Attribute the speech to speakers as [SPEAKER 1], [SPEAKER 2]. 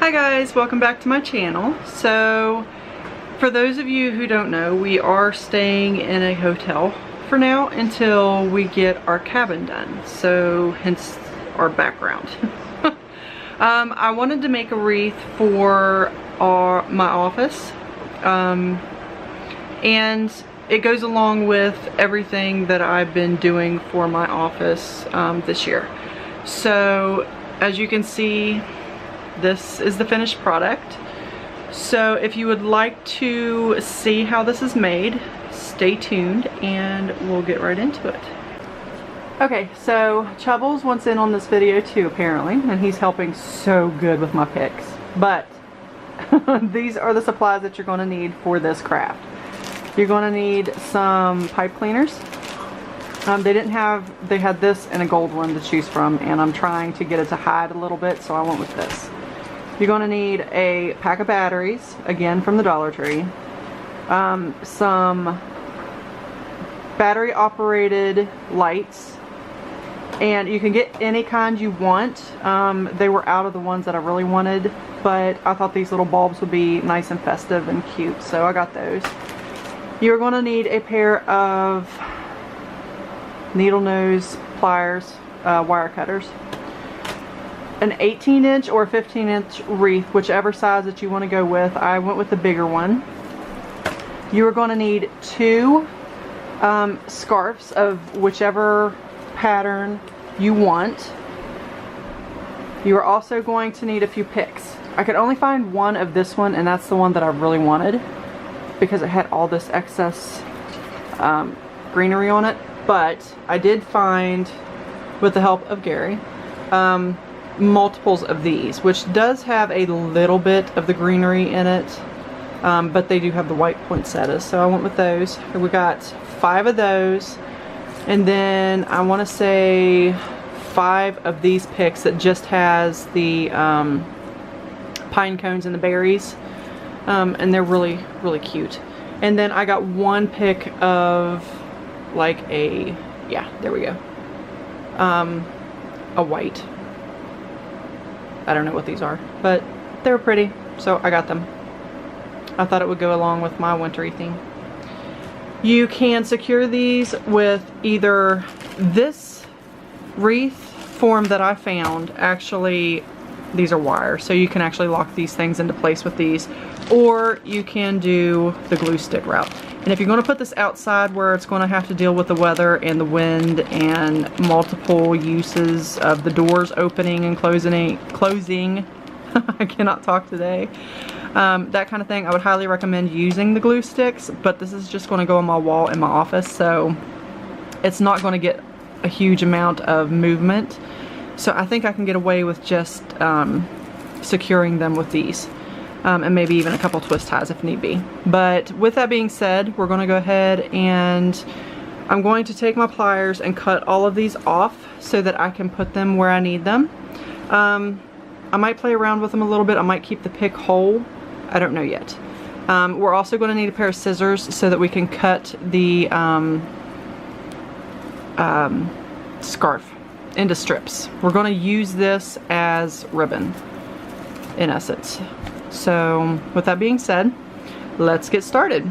[SPEAKER 1] Hi guys, welcome back to my channel. So for those of you who don't know, we are staying in a hotel for now until we get our cabin done, so hence our background. I wanted to make a wreath for my office, and it goes along with everything that I've been doing for my office this year. So as you can see, this is the finished product. So if you would like to see how this is made, stay tuned and we'll get right into it. Okay, so Chubbles wants in on this video too apparently, and he's helping so good with my picks. But these are the supplies that you're going to need for this craft. You're going to need some pipe cleaners. They had this and a gold one to choose from, and I'm trying to get it to hide a little bit, so I went with this. You're going to need a pack of batteries, again from the Dollar Tree. Some battery operated lights, and you can get any kind you want. They were out of the ones that I really wanted, but I thought these little bulbs would be nice and festive and cute, so I got those. You're going to need a pair of needle nose pliers, wire cutters, an 18-inch or 15-inch wreath, whichever size that you want to go with. I went with the bigger one. You are going to need 2 scarves of whichever pattern you want. You are also going to need a few picks. I could only find one of this one, and that's the one that I really wanted because it had all this excess greenery on it. But I did find, with the help of Gary, multiples of these, which does have a little bit of the greenery in it, but they do have the white poinsettias, so I went with those. We got 5 of those, and then I want to say 5 of these picks that just has the pine cones and the berries, and they're really cute. And then I got 1 pick of like a, yeah, there we go, a white. I don't know what these are, but they're pretty, so I got them. I thought it would go along with my wintry theme. You can secure these with either this wreath form that I found. Actually, these are wire, so you can actually lock these things into place with these, or you can do the glue stick route. And if you're going to put this outside where it's going to have to deal with the weather and the wind and multiple uses of the doors opening and closing I cannot talk today, that kind of thing, I would highly recommend using the glue sticks. But this is just going to go on my wall in my office, so it's not going to get a huge amount of movement. So I think I can get away with just securing them with these. And maybe even a couple twist ties if need be. But with that being said, we're going to go ahead and I'm going to take my pliers and cut all of these off so that I can put them where I need them. I might play around with them a little bit. I might keep the pick whole. I don't know yet. We're also going to need a pair of scissors so that we can cut the scarf into strips. We're going to use this as ribbon in essence. So with that being said, let's get started.